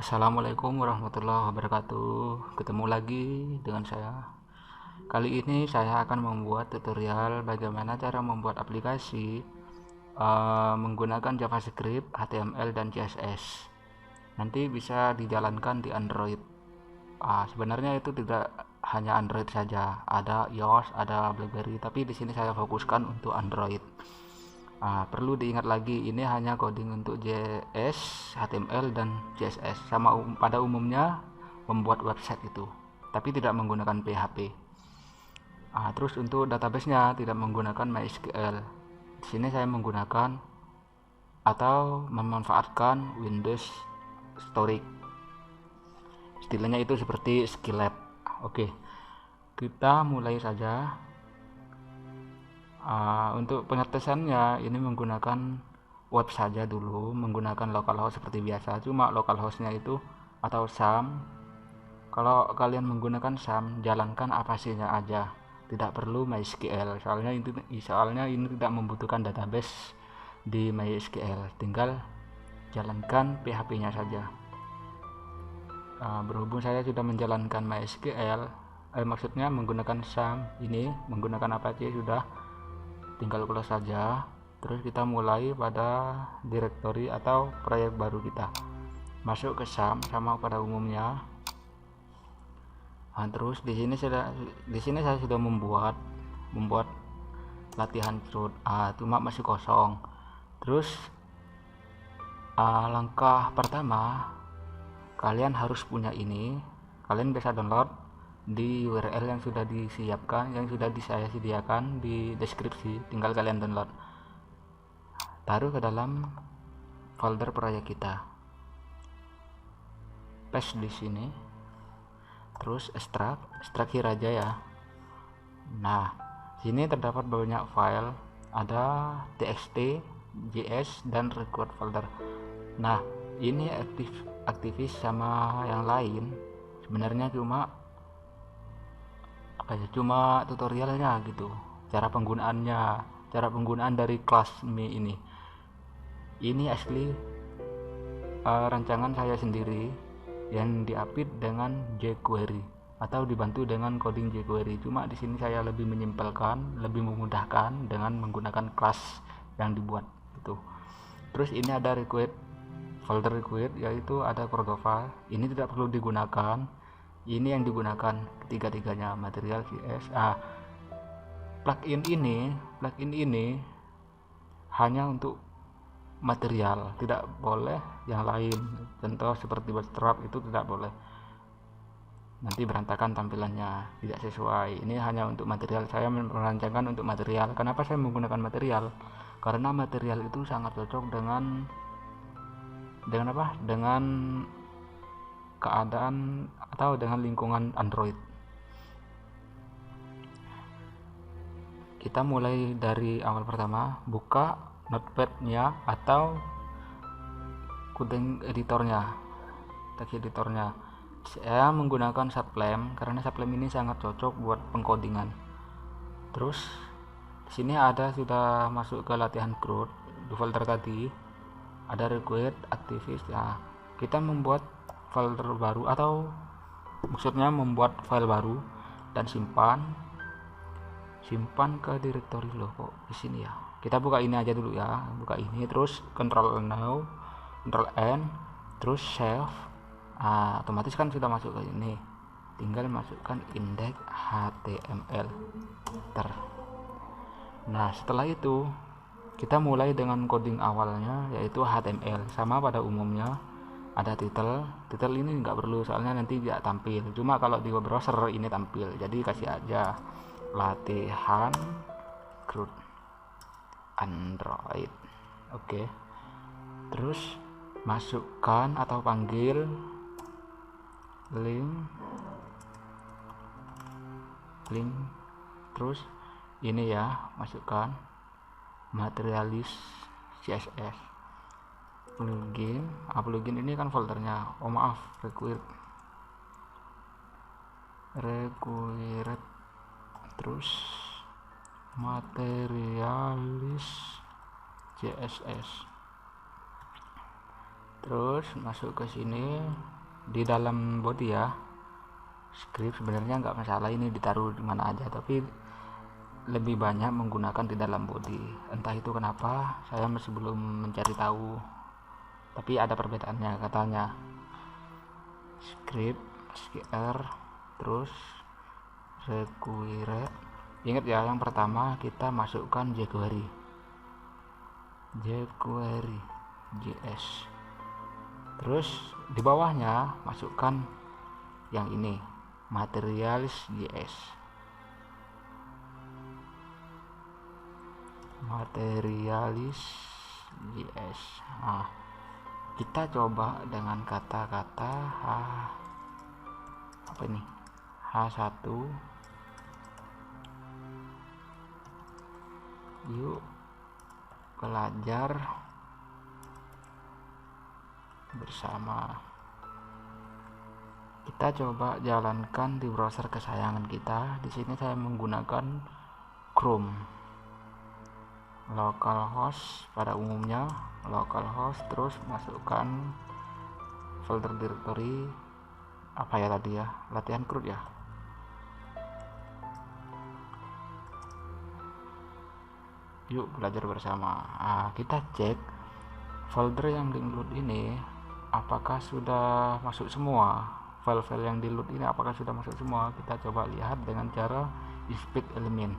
Assalamualaikum warahmatullahi wabarakatuh. Ketemu lagi dengan saya. Kali ini saya akan membuat tutorial bagaimana cara membuat aplikasi menggunakan JavaScript, HTML, dan CSS. Nanti bisa dijalankan di Android. Sebenarnya itu tidak hanya Android saja, ada iOS, ada BlackBerry, tapi di sini saya fokuskan untuk Android. Perlu diingat lagi, ini hanya coding untuk JS, HTML, dan CSS. Sama pada umumnya membuat website itu, tapi tidak menggunakan PHP. Terus untuk database-nya tidak menggunakan MySQL. Di sini saya menggunakan atau memanfaatkan Windows Storage. Istilahnya itu seperti Skillet. Oke, kita mulai saja. Untuk pengetesannya ini menggunakan web saja dulu, menggunakan localhost seperti biasa. Cuma localhostnya itu atau SAM, kalau kalian menggunakan SAM jalankan avasinya aja, tidak perlu MySQL, soalnya ini tidak membutuhkan database di MySQL, tinggal jalankan PHP-nya saja. Berhubung saya sudah menjalankan MySQL, maksudnya menggunakan SAM ini, menggunakan Apache sudah, tinggal close saja. Terus kita mulai pada directory atau proyek baru kita, masuk ke SAM sama pada umumnya. Terus di sini saya sudah membuat latihan root, cuma masih kosong. Terus langkah pertama, kalian harus punya ini. Kalian bisa download di URL yang sudah saya sediakan di deskripsi, tinggal kalian download, taruh ke dalam folder proyek kita, paste di sini, terus ekstrak here aja ya. Nah, sini terdapat banyak file, ada txt, js, dan record folder. Nah, ini aktivis sama yang lain sebenarnya cuma tutorialnya gitu, cara penggunaan dari kelas me ini asli rancangan saya sendiri yang diapit dengan jQuery atau dibantu dengan coding jQuery. Cuma di sini saya lebih menyimpelkan, lebih memudahkan dengan menggunakan kelas yang dibuat gitu. Terus ini ada folder require, yaitu ada Cordova. Ini tidak perlu digunakan, ini yang digunakan ketiga-tiganya, material JS. Plugin ini hanya untuk material, tidak boleh yang lain. Contoh seperti Bootstrap itu tidak boleh, nanti berantakan tampilannya, tidak sesuai. Ini hanya untuk material, saya merancangkan untuk material. Kenapa saya menggunakan material? Karena material itu sangat cocok dengan keadaan atau dengan lingkungan Android. Kita mulai dari awal pertama, buka notepad-nya atau coding editornya, text editornya. Saya menggunakan Sublime karena Sublime ini sangat cocok buat pengkodingan. Terus di sini sudah masuk ke latihan CRUD di folder tadi, ada require aktivis. Kita membuat folder baru, atau maksudnya membuat file baru dan simpan ke directory loh, kok di sini ya. Kita buka ini aja dulu ya, buka ini, terus Ctrl N, terus save. Otomatis kan sudah masuk ke ini, tinggal masukkan index HTML. Nah, setelah itu kita mulai dengan coding awalnya, yaitu HTML. Sama pada umumnya ada title ini nggak perlu, soalnya nanti tidak tampil. Cuma kalau di web browser ini tampil, jadi kasih aja latihan CRUD Android. Oke. Terus masukkan atau panggil link, terus ini ya, masukkan materialis CSS plugin ini kan foldernya, required, terus materialis CSS. Terus masuk ke sini di dalam body ya, script sebenarnya nggak masalah ini ditaruh di mana aja, tapi lebih banyak menggunakan di dalam body. Entah itu kenapa, saya masih belum mencari tahu, tapi ada perbedaannya katanya. Script SQR, terus require. Ingat ya, yang pertama kita masukkan jQuery JS, terus di bawahnya masukkan yang ini, materials.js. Nah, kita coba dengan kata-kata apa ini, H1. Yuk belajar bersama. Kita coba jalankan di browser kesayangan kita. Di sini saya menggunakan Chrome. Localhost pada umumnya, localhost, terus masukkan folder directory apa ya tadi ya, latihan CRUD ya. Yuk belajar bersama. Kita cek folder yang di load ini apakah sudah masuk semua. File-file yang di load ini apakah sudah masuk semua. Kita coba lihat dengan cara inspect element.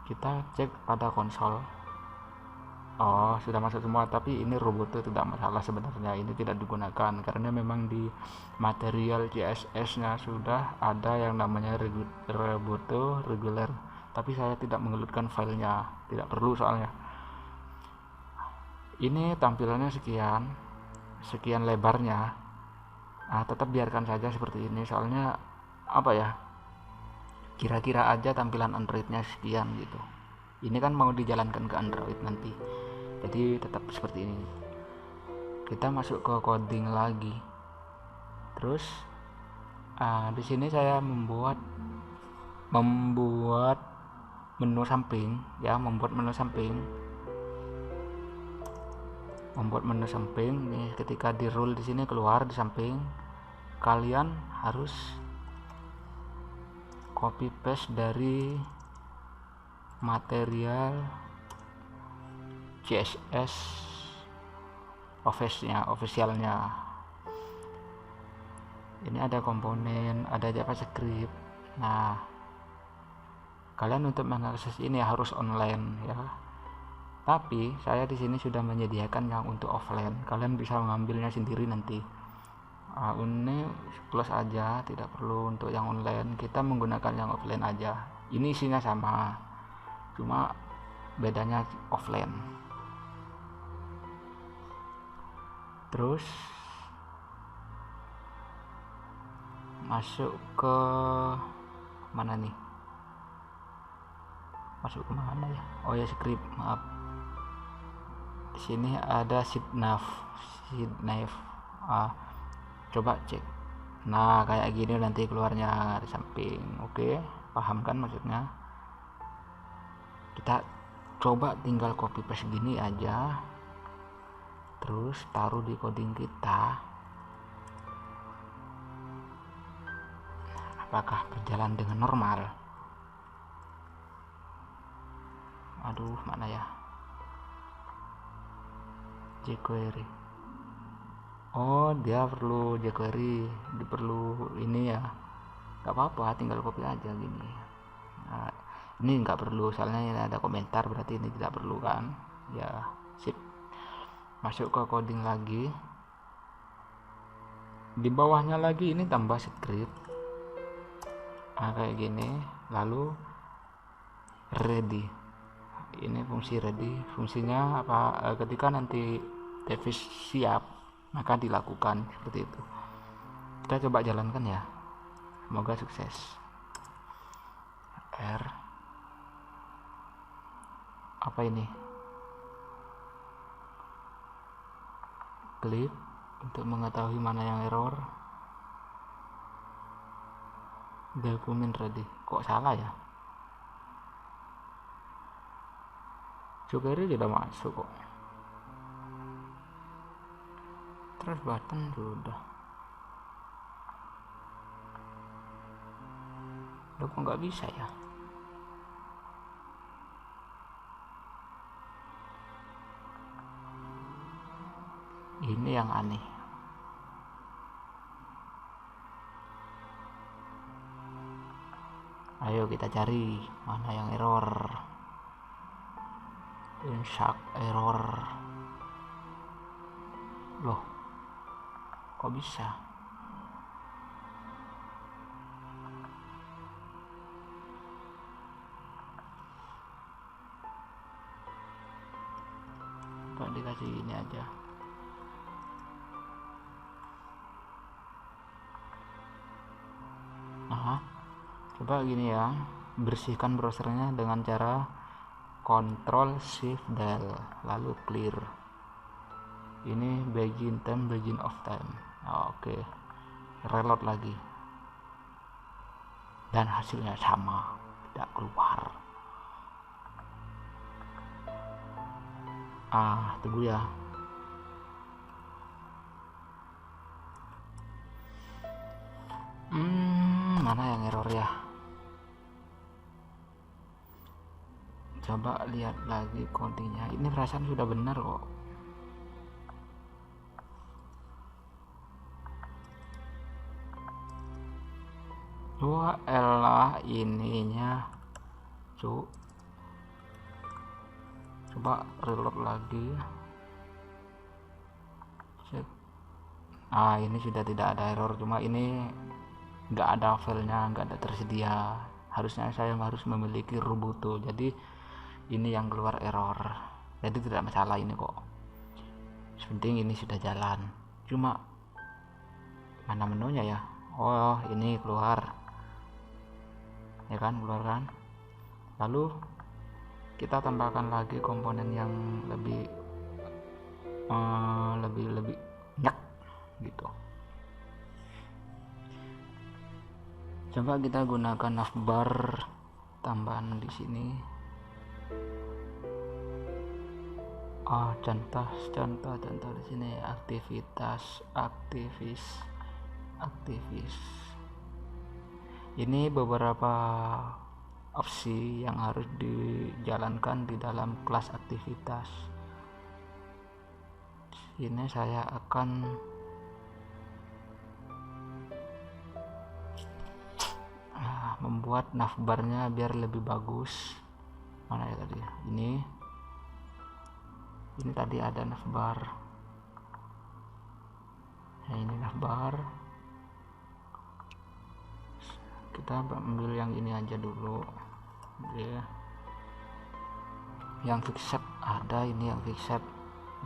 Kita cek pada konsol. Oh, sudah masuk semua, tapi ini Roboto tidak masalah sebenarnya. Ini tidak digunakan karena memang di material CSS nya sudah ada yang namanya Roboto regular, tapi saya tidak mengelutkan filenya, tidak perlu soalnya. Ini tampilannya sekian lebarnya. Tetap biarkan saja seperti ini, soalnya apa ya, kira-kira aja tampilan Androidnya sekian gitu. Ini kan mau dijalankan ke Android nanti, jadi tetap seperti ini. Kita masuk ke coding lagi. Terus di sini saya membuat menu samping ya, membuat menu samping nih. Ketika di rule di sini keluar di samping, kalian harus copy paste dari material CSS officialnya. Ini ada komponen, ada JavaScript. Nah, kalian untuk mengakses ini harus online ya. Tapi saya di sini sudah menyediakan yang untuk offline. Kalian bisa mengambilnya sendiri nanti. Ini close aja, tidak perlu untuk yang online. Kita menggunakan yang offline aja. Ini isinya sama, cuma bedanya offline. Terus masuk ke mana nih? Oh ya, script, maaf. Di sini ada sheet nav. Coba cek. Nah, kayak gini nanti keluarnya di samping. Oke, paham kan maksudnya? Kita coba tinggal copy paste gini aja, terus taruh di coding kita. Apakah berjalan dengan normal? Aduh, mana ya? jQuery. Oh, dia perlu jQuery, perlu ini ya. Gak apa-apa, tinggal copy aja gini. Nah, ini nggak perlu, soalnya ini ada komentar, berarti ini tidak perlu kan ya. Sip, masuk ke coding lagi. Di bawahnya lagi ini tambah script kayak gini, lalu ready. Ini fungsi ready, fungsinya apa? Ketika nanti device siap maka dilakukan, seperti itu. Kita coba jalankan ya, semoga sukses. Apa ini? Klik untuk mengetahui mana yang error. Dokumen ready, kok salah ya? jQuery tidak masuk kok. Terus button sudah. Loh, kok nggak bisa ya? Ini yang aneh. Ayo kita cari mana yang error. Insert error. Loh, kok bisa? Kok dikasih ini aja? Coba gini ya, bersihkan browsernya dengan cara Ctrl Shift Del lalu clear. Ini begin of time. Oke. Reload lagi dan hasilnya sama, tidak keluar. Tunggu ya. Mana yang error ya? Coba lihat lagi codingnya. Ini perasaan sudah benar kok. Wah, elah ininya, coba reload lagi. Cek. Ini sudah tidak ada error, cuma ini nggak ada filenya, nggak ada tersedia. Harusnya saya harus memiliki Roboto, jadi ini yang keluar error. Jadi tidak masalah ini kok. Penting ini sudah jalan. Cuma mana menunya ya? Oh, ini keluar. Ya kan, keluar kan? Lalu kita tambahkan lagi komponen yang lebih nyak gitu. Coba kita gunakan navbar tambahan di sini. Contoh di sini aktivis. Ini beberapa opsi yang harus dijalankan di dalam kelas aktivitas. Ini saya akan membuat navbarnya biar lebih bagus. Mana ya tadi? Ini tadi ada navbar. Nah, ini navbar. Kita ambil yang ini aja dulu. Ya. Yang fixed ada, ini yang fixed.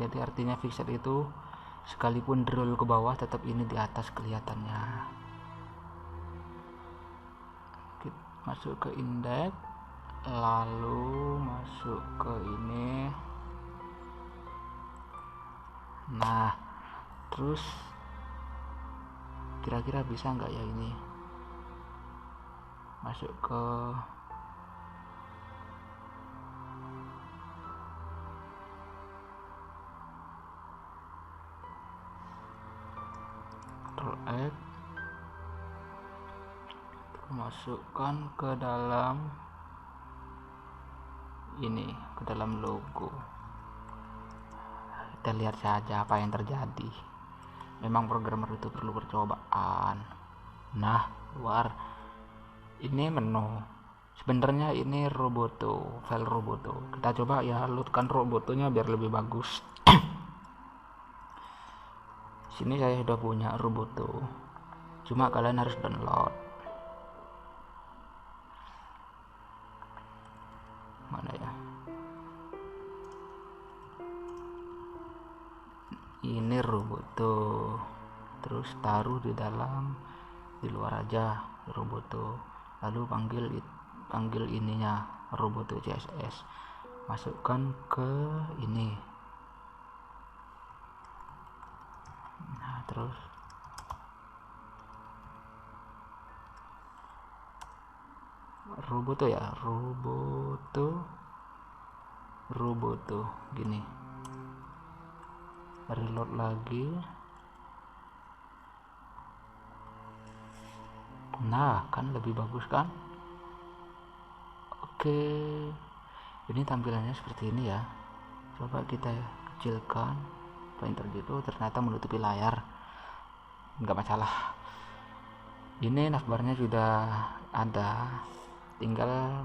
Jadi artinya fixed itu sekalipun scroll ke bawah tetap ini di atas kelihatannya. Kita masuk ke index, lalu masuk ke ini. Nah, terus kira-kira bisa nggak ya ini? Masuk ke Ctrl X, masukkan ke dalam ini, ke dalam logo. Kita lihat saja apa yang terjadi. Memang programmer itu perlu percobaan. Nah, keluar ini menu. Sebenarnya ini Roboto, file Roboto. Kita coba ya loadkan Robotonya biar lebih bagus. Sini saya sudah punya Roboto, cuma kalian harus download. Mana ya? Ini Roboto, terus taruh di luar aja Roboto, lalu panggil ininya Roboto CSS, masukkan ke ini. Nah, terus Roboto ya, Roboto gini. Reload lagi, Nah, kan lebih bagus kan? Oke, ini tampilannya seperti ini ya. Coba kita kecilkan pointer gitu, ternyata menutupi layar. Nggak masalah. Ini navbarnya sudah ada, tinggal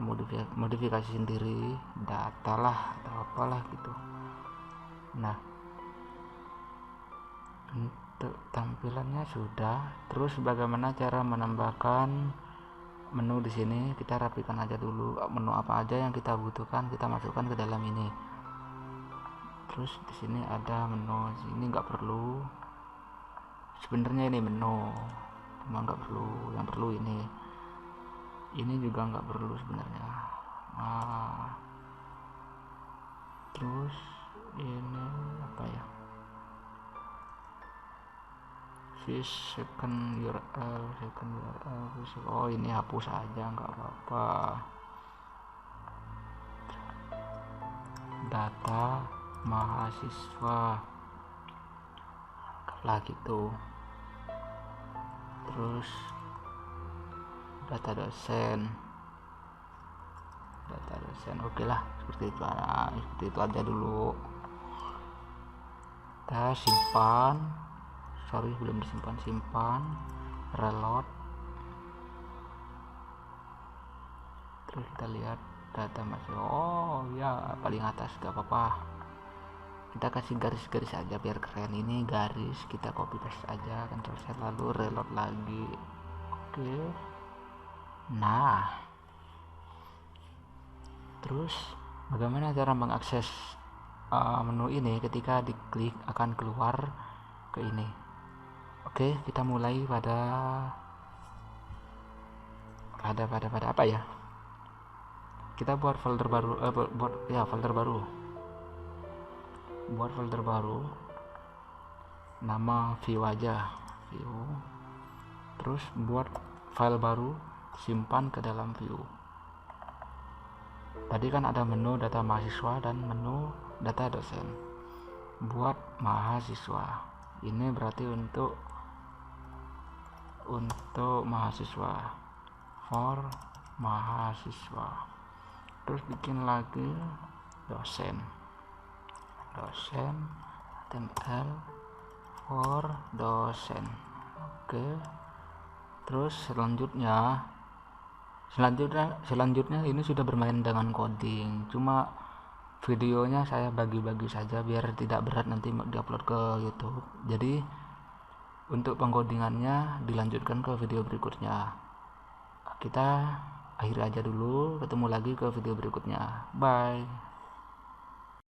modifikasi sendiri, data lah atau apalah gitu. Nah, untuk tampilannya sudah. Terus bagaimana cara menambahkan menu di sini? Kita rapikan aja dulu menu apa aja yang kita butuhkan, kita masukkan ke dalam ini. Terus di sini ada menu, ini nggak perlu sebenarnya, ini menu cuma nggak perlu, yang perlu ini juga nggak perlu sebenarnya. Terus ini apa ya, second URL, oh ini hapus aja nggak apa-apa. Data mahasiswa lah gitu. Terus data dosen, oke lah, seperti itu aja dulu. Kita simpan, belum simpan, reload. Terus kita lihat data masih, oh ya paling atas gak apa-apa, kita kasih garis-garis aja biar keren. Ini garis, kita copy paste aja, Ctrl+Z, lalu reload lagi. Oke. Nah, terus bagaimana cara mengakses menu ini? Ketika diklik akan keluar ke ini. Oke, kita mulai pada apa ya, kita buat folder baru, buat folder baru, nama view aja, terus buat file baru, simpan ke dalam view. Tadi kan ada menu data mahasiswa dan menu data dosen. Buat mahasiswa, ini berarti untuk mahasiswa, for mahasiswa. Terus bikin lagi dosen HTML for dosen. Oke. Terus selanjutnya ini sudah bermain dengan coding, cuma videonya saya bagi-bagi saja biar tidak berat nanti diupload ke YouTube. Jadi untuk pengkodingannya dilanjutkan ke video berikutnya. Kita akhiri aja dulu, ketemu lagi ke video berikutnya. Bye.